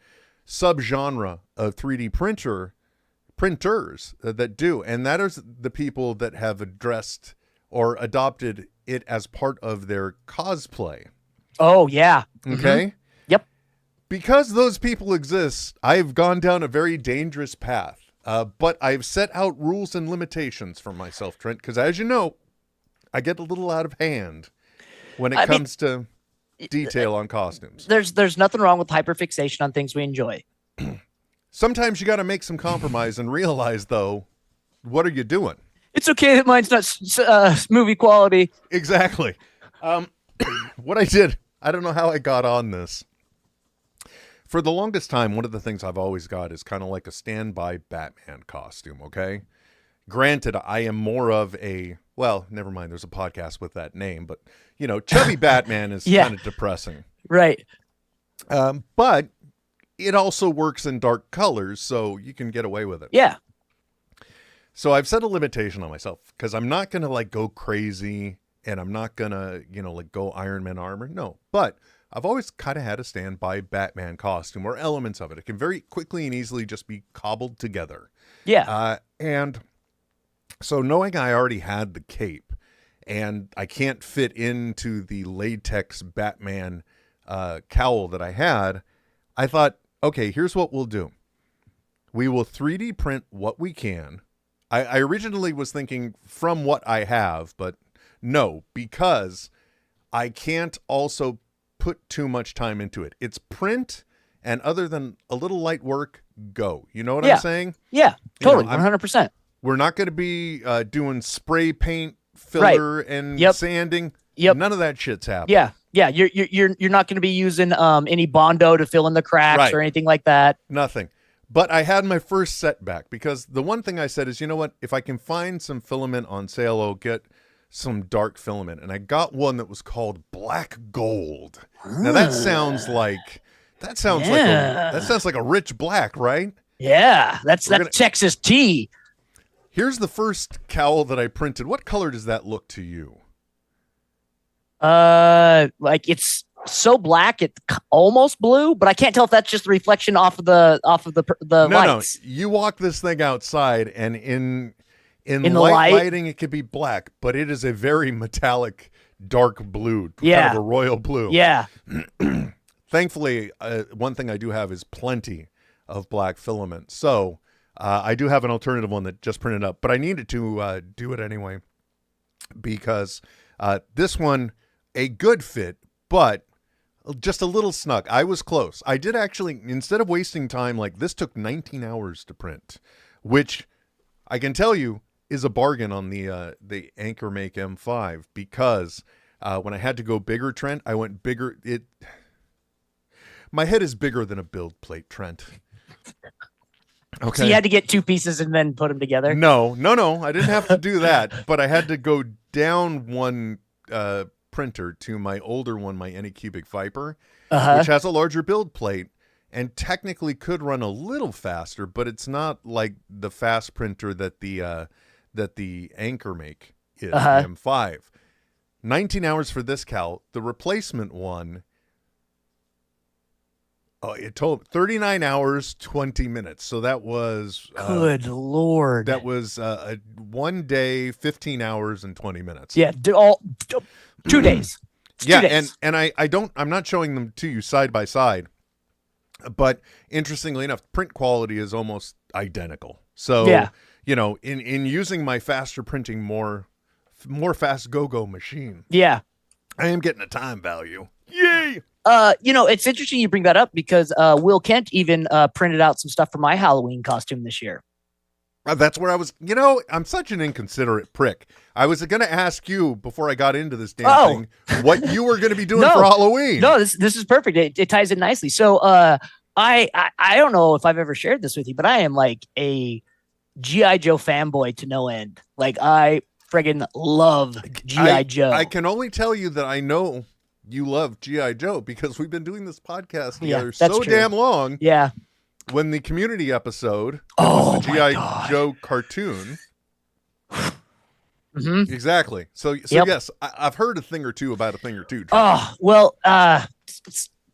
subgenre of 3D printers that do, and that is the people that have addressed or adopted it as part of their cosplay. Oh yeah. Okay. Yep. Because those people exist, I've gone down a very dangerous path. But I've set out rules and limitations for myself, Trent, because as you know, I get a little out of hand when it comes to detail on costumes. There's nothing wrong with hyperfixation on things we enjoy. Sometimes you got to make some compromise and realize, though, what are you doing? It's okay that mine's not movie quality. Exactly. What I did, I don't know how I got on this. For the longest time, one of the things I've always got is kind of like a standby Batman costume, okay? Granted, I am more of a, well, never mind, there's a podcast with that name, but, chubby Batman is kind of depressing. Right. But it also works in dark colors, so you can get away with it. Yeah. So I've set a limitation on myself, because I'm not going to, go crazy, and I'm not going to, go Iron Man armor. No, but I've always kind of had a standby Batman costume or elements of it. It can very quickly and easily just be cobbled together. Yeah. And so knowing I already had the cape and I can't fit into the latex Batman cowl that I had, I thought, okay, here's what we'll do. We will 3D print what we can. I originally was thinking from what I have, but no, because I can't also put too much time into it. It's print, and other than a little light work, go. You know what I'm saying? Yeah, totally, 100%. We're not going to be doing spray paint, filler, and sanding. Yep. None of that shit's happening. Yeah. You're not going to be using any Bondo to fill in the cracks or anything like that. Nothing. But I had my first setback because the one thing I said is, you know what? If I can find some filament on sale, I'll get some dark filament, and I got one that was called black gold. Now that sounds like a rich black, right? Yeah, that's Texas tea. Here's the first cowl that I printed. What color does that look to you? Like it's so black it's almost blue, but I can't tell if that's just the reflection off of the lights. No, you walk this thing outside, and in the lighting, it could be black, but it is a very metallic, dark blue, kind of a royal blue. Yeah. Thankfully, one thing I do have is plenty of black filament. So I do have an alternative one that just printed up, but I needed to do it anyway because this one, a good fit, but just a little snug. I was close. I did actually, instead of wasting time, this took 19 hours to print, which I can tell you is a bargain on the Anchor Make M5 because when I had to go bigger, Trent, I went bigger. My head is bigger than a build plate, Trent. Okay. So you had to get two pieces and then put them together? No. I didn't have to do that, but I had to go down one printer to my older one, my Anycubic Viper, which has a larger build plate and technically could run a little faster, but it's not like the fast printer that the Anchor Make is, the M5. 19 hours for this cowl. The replacement one, it told 39 hours, 20 minutes. So that was... Good Lord. That was 1 day, 15 hours, and 20 minutes. Yeah, 2 days. Yeah, 2 days. and I'm not showing them to you side by side, but interestingly enough, print quality is almost identical. So, in using my faster printing, more fast go-go machine. Yeah. I am getting a time value. Yay! It's interesting you bring that up because Will Kent even printed out some stuff for my Halloween costume this year. That's where I was, I'm such an inconsiderate prick. I was going to ask you before I got into this damn thing what you were going to be doing for Halloween. No, this is perfect. It ties in nicely. So I don't know if I've ever shared this with you, but I am like a G.I. Joe fanboy to no end. Like I friggin' love G.I. Joe. I can only tell you that I know you love G.I. Joe because we've been doing this podcast together so true. damn long. Yeah. when the Community episode, Oh, the my G.I. God. Joe cartoon. Mhm. Exactly. So Yep. yes, I've heard a thing or two about a thing or two. Oh, well,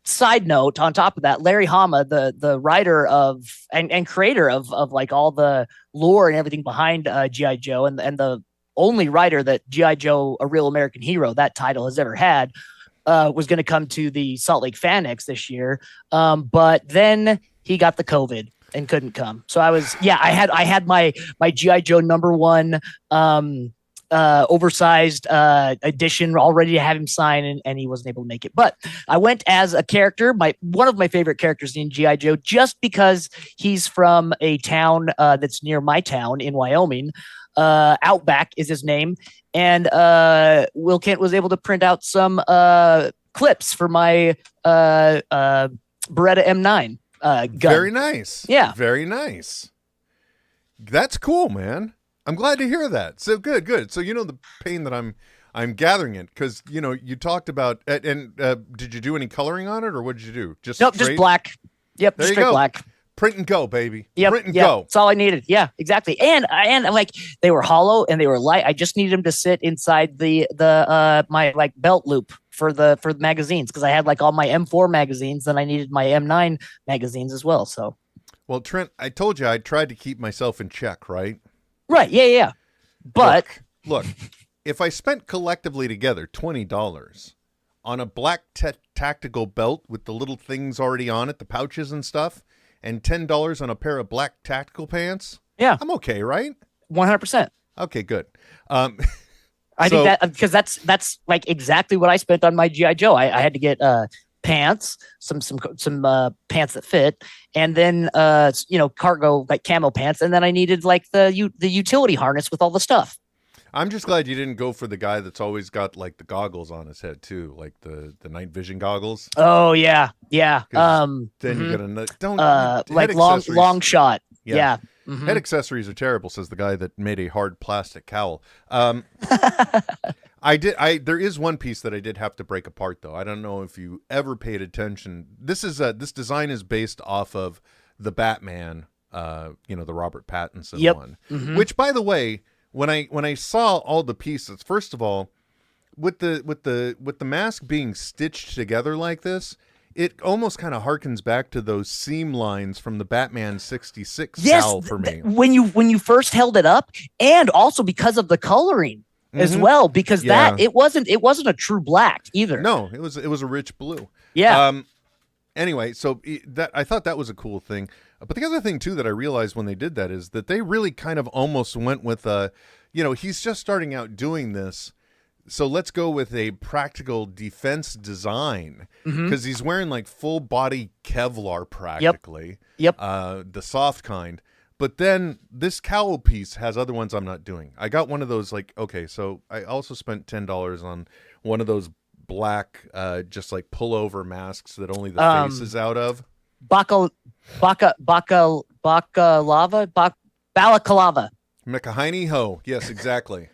side note on top of that, Larry Hama, the writer of and creator of like all the lore and everything behind G.I. Joe and the only writer that G.I. Joe, A Real American Hero, that title has ever had, was going to come to the Salt Lake FanX this year. But then he got the COVID and couldn't come. So I had my G.I. Joe #1 oversized edition all ready to have him sign, and he wasn't able to make it. But I went as a character, one of my favorite characters in G.I. Joe, just because he's from a town that's near my town in Wyoming. Outback is his name, and Will Kent was able to print out some clips for my Beretta M9 gun. Very nice. Yeah. Very nice. That's cool, man. I'm glad to hear that. So good. So the pain that I'm gathering it, because you talked about and did you do any coloring on it, or what did you do? Just black. Yep, there just you straight go. black. Print and go, baby. Yep, Print and yep, go. that's all I needed. Yeah, exactly. And like they were hollow and they were light. I just needed them to sit inside the my like belt loop for the magazines, because I had like all my M4 magazines and I needed my M9 magazines as well. So, well, Trent, I told you I tried to keep myself in check, right? Right. Yeah. But look, if I spent collectively together $20 on a black tactical belt with the little things already on it, the pouches and stuff, and $10 on a pair of black tactical pants, yeah, I'm okay, right? 100%. Okay, good. I think that because that's like exactly what I spent on my G.I. Joe. I had to get pants, some pants that fit, and then cargo like camo pants, and then I needed like the utility harness with all the stuff. I'm just glad you didn't go for the guy that's always got like the goggles on his head too, like the night vision goggles. Oh yeah. Then you gotta like long shot. Yeah. Mm-hmm. Head accessories are terrible, says the guy that made a hard plastic cowl. There is one piece that I did have to break apart though. I don't know if you ever paid attention. This design is based off of the Batman, the Robert Pattinson one. Mm-hmm. Which, by the way, when I saw all the pieces, first of all, with the mask being stitched together like this, it almost kind of harkens back to those seam lines from the Batman 66 cowl for me. When you first held it up, and also because of the coloring as well, because it wasn't a true black either. No, it was a rich blue. Yeah. Anyway, so I thought that was a cool thing. But the other thing too that I realized when they did that is that they really kind of almost went with he's just starting out doing this. So let's go with a practical defense design, because he's wearing like full body Kevlar practically. Yep. The soft kind. But then this cowl piece has other ones I'm not doing. I got one of those so I also spent $10 on one of those black just like pullover masks that only the face is out of. Balaclava. Mekahine ho. Yes, exactly.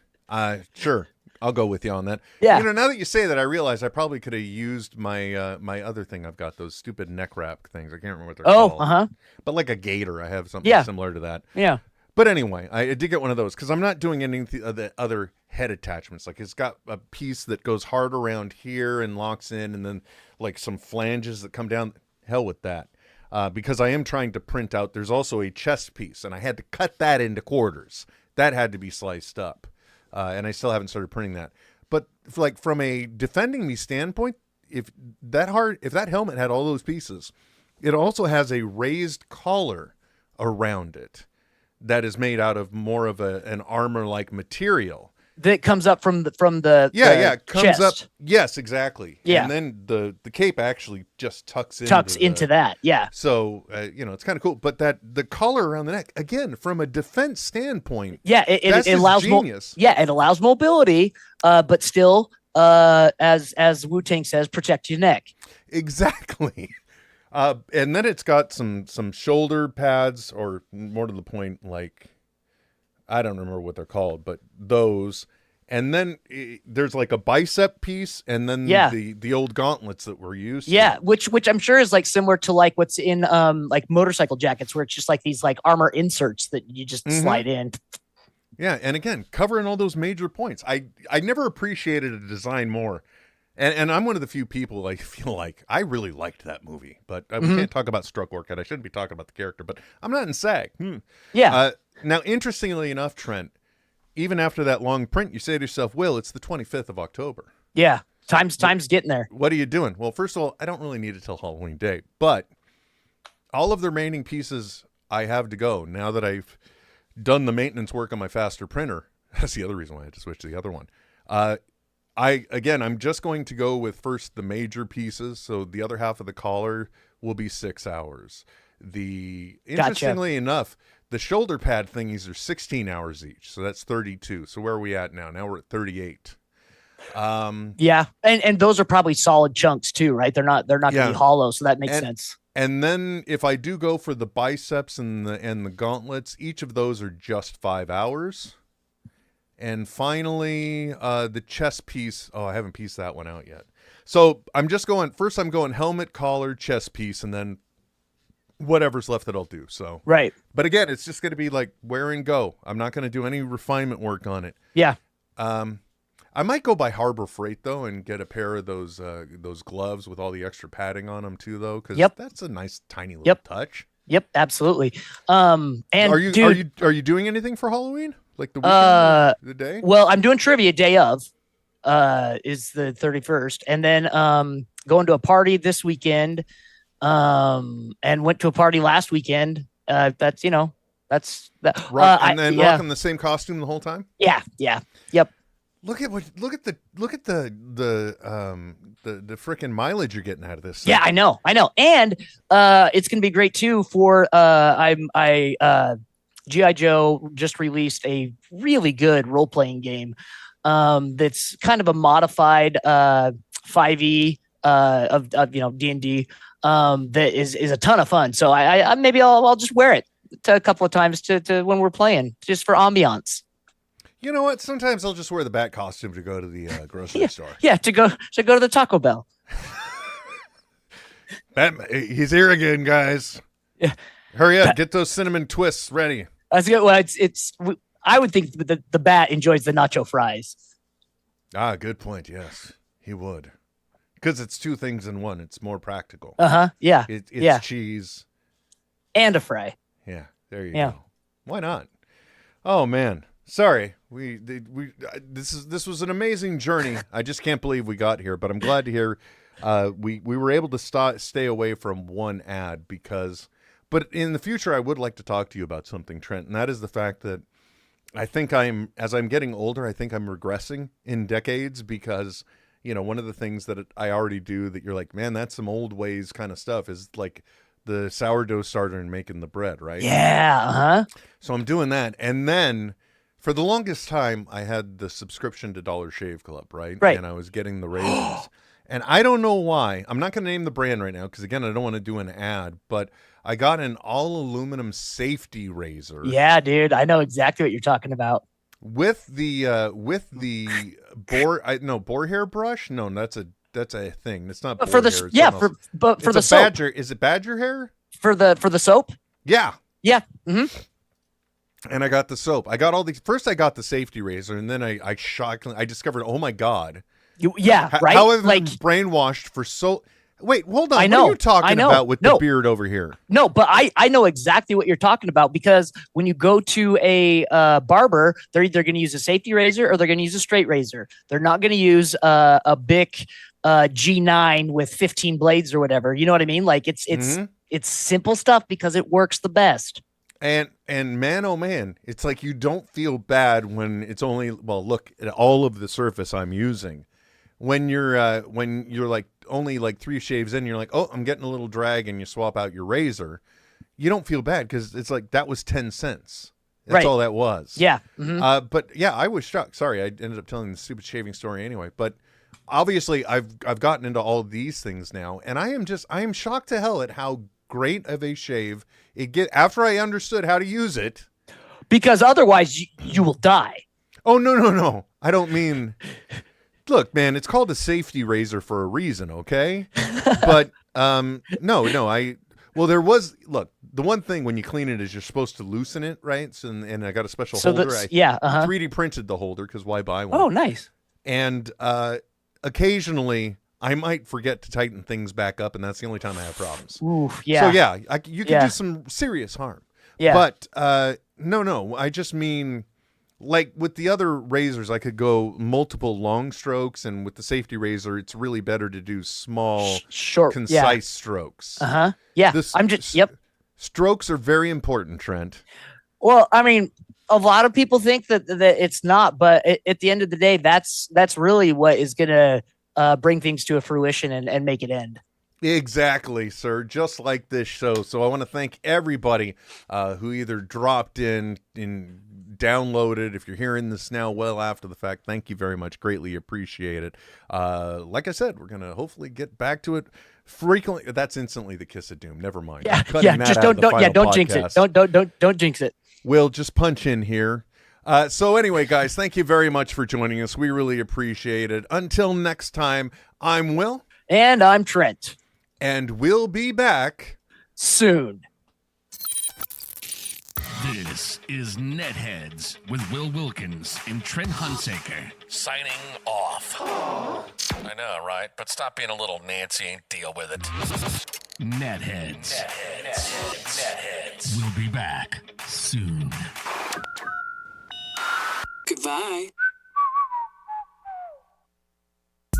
Sure. I'll go with you on that. Yeah. Now that you say that, I realize I probably could have used my my other thing I've got, those stupid neck wrap things. I can't remember what they're called. But like a gaiter, I have something similar to that. Yeah. But anyway, I did get one of those because I'm not doing any of the other head attachments. Like it's got a piece that goes hard around here and locks in, and then like some flanges that come down. Hell with that. Because I am trying to print out, there's also a chest piece, and I had to cut that into quarters. That had to be sliced up. And I still haven't started printing that. But like from a defending me standpoint, if that helmet had all those pieces, it also has a raised collar around it that is made out of more of an armor-like material. That comes up from the it comes chest. up. Yes, exactly. Yeah, and then the cape actually just tucks into that. Yeah. So it's kind of cool. But the collar around the neck, again, from a defense standpoint, it allows genius. It allows mobility, but still, as Wu-Tang says, protect your neck. Exactly. And then it's got some shoulder pads, or more to the point, like, I don't remember what they're called, but those, And then there's like a bicep piece, and then the old gauntlets that we're used to. Yeah, which I'm sure is like similar to like what's in like motorcycle jackets, where it's just like these like armor inserts that you just slide in. Yeah, and again, covering all those major points. I never appreciated a design more. And I'm one of the few people I feel like I really liked that movie, but we can't talk about Struck Orchid. I shouldn't be talking about the character, but I'm not in SAG. Yeah. Now, interestingly enough, Trent, even after that long print, you say to yourself, Will, it's the 25th of October. Yeah. Time's getting there. What are you doing? Well, first of all, I don't really need it till Halloween Day, but all of the remaining pieces I have to go now that I've done the maintenance work on my faster printer. That's the other reason why I had to switch to the other one. I'm just going to go with first the major pieces. So the other half of the collar will be 6 hours. Interestingly enough, the shoulder pad thingies are 16 hours each. So that's 32. So where are we at now? Now we're at 38. Yeah. And those are probably solid chunks too, right? They're not gonna be hollow. So that makes sense. And then if I do go for the biceps and the gauntlets, each of those are just 5 hours. And finally, the chest piece. Oh, I haven't pieced that one out yet. So I'm going helmet, collar, chest piece, and then whatever's left that I'll do. So right. But again, it's just going to be like wear and go. I'm not going to do any refinement work on it. Yeah. I might go by Harbor Freight though and get a pair of those gloves with all the extra padding on them too, though, because that's a nice tiny little touch. Yep, absolutely. And are you doing anything for Halloween? Like the weekend, the day? Well, I'm doing trivia day of, is the 31st, and then going to a party this weekend, and went to a party last weekend. That's that. And then rocking the same costume the whole time. Yeah. Yep. Look at the freaking mileage you're getting out of this. Yeah, I know. And it's gonna be great too for G.I. Joe just released a really good role-playing game that's kind of a modified 5e of D&D that is a ton of fun. So I maybe I'll just wear it a couple of times to when we're playing, just for ambiance. You know what? Sometimes I'll just wear the bat costume to go to the grocery store. Yeah, to go to the Taco Bell. He's here again, guys. Yeah. Hurry up, get those cinnamon twists ready. That's good. Well, I would think the bat enjoys the nacho fries. Ah, good point. Yes, he would, because it's two things in one. It's more practical. Yeah. It's cheese and a fry. Yeah. There you go. Why not? Oh man, sorry. This was an amazing journey. I just can't believe we got here, but I'm glad to hear we were able to stay away from one ad because. But in the future, I would like to talk to you about something, Trent, and that is the fact that I think as I'm getting older, I think I'm regressing in decades because, one of the things that I already do that you're like, man, that's some old ways kind of stuff is like the sourdough starter and making the bread, right? Yeah. So I'm doing that. And then for the longest time, I had the subscription to Dollar Shave Club, right? Right. And I was getting the raisins. And I don't know why. I'm not going to name the brand right now because, again, I don't want to do an ad, but I got an all-aluminum safety razor. Yeah, dude. I know exactly what you're talking about. With the boar hair brush? No, that's a thing. It's not boar for the hair. Yeah, for the soap. Badger. Is it badger hair? For the soap? Yeah. Yeah. Mm-hmm. And I got the soap. I got all these. First, I got the safety razor, and then I discovered, oh my God. Right? How have I been brainwashed for so... Wait, hold on. I know. What are you talking about with the beard over here? No, but I know exactly what you're talking about because when you go to a barber, they're either going to use a safety razor or they're going to use a straight razor. They're not going to use a Bic G9 with 15 blades or whatever. You know what I mean? Like it's simple stuff because it works the best. And man, oh man, it's like you don't feel bad when it's only, well, look at all of the surface I'm using. When you're like only like 3 shaves in, you're like, oh, I'm getting a little drag, and you swap out your razor. You don't feel bad because it's like that was 10 cents. That's all that was. Yeah. Mm-hmm. But yeah, I was shocked. Sorry, I ended up telling the stupid shaving story anyway. But obviously, I've gotten into all these things now, and I am shocked to hell at how great of a shave it get after I understood how to use it. Because otherwise, you will die. Oh, no. I don't mean... Look, man, it's called a safety razor for a reason, okay? But, no, well, there was... Look, the one thing when you clean it is you're supposed to loosen it, right? So, and I got a special holder. That's, I 3D printed the holder, because why buy one? Oh, nice. And occasionally... I might forget to tighten things back up, and that's the only time I have problems. Ooh, yeah. So, yeah, you can do some serious harm. Yeah. But, no, I just mean, like, with the other razors, I could go multiple long strokes, and with the safety razor, it's really better to do small, short, concise strokes. Uh-huh. Yeah, yep. Strokes are very important, Trent. Well, I mean, a lot of people think that it's not, but at the end of the day, that's really what is going to bring things to a fruition and make it end. Exactly, sir. Just like this show. So I want to thank everybody who either dropped in downloaded. If you're hearing this now well after the fact, thank you very much. Greatly appreciate it. Like I said, we're going to hopefully get back to it frequently. That's instantly the kiss of doom. Never mind. Yeah. Just don't jinx it. Don't jinx it. We'll just punch in here. So anyway, guys, thank you very much for joining us. We really appreciate it. Until next time, I'm Will. And I'm Trent. And we'll be back soon. This is NetHeads with Will Wilkins and Trent Hunsaker signing off. I know, right? But stop being a little Nancy and deal with it. NetHeads. We'll be back soon. Goodbye.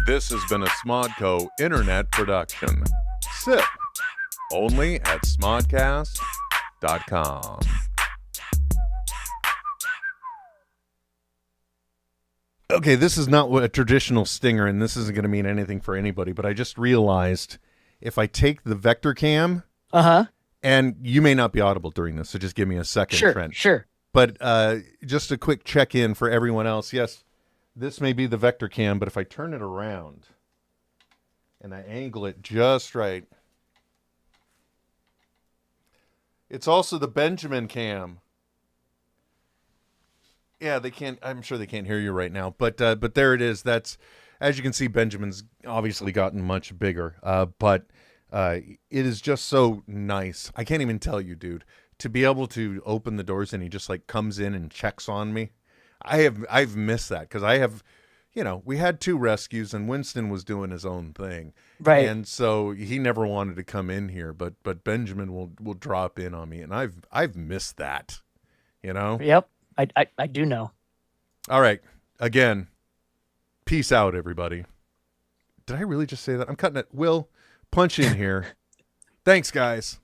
This has been a Smodco Internet production. Sip. Only at smodcast.com. Okay, this is not a traditional stinger, and this isn't going to mean anything for anybody, but I just realized if I take the vector cam, and you may not be audible during this, so just give me a second, Trent. Sure. But just a quick check-in for everyone else. Yes, this may be the vector cam, but if I turn it around and I angle it just right, it's also the Benjamin cam. Yeah, they can't. I'm sure they can't hear you right now, but there it is. That's, as you can see, Benjamin's obviously gotten much bigger. But it is just so nice. I can't even tell you, dude, to be able to open the doors and he just like comes in and checks on me. I've missed that because I have, we had 2 rescues and Winston was doing his own thing, right? And so he never wanted to come in here, but Benjamin will drop in on me, and I've missed that, Yep. I do know. All right. Again, peace out, everybody. Did I really just say that? I'm cutting it. Will, punch in here. Thanks, guys.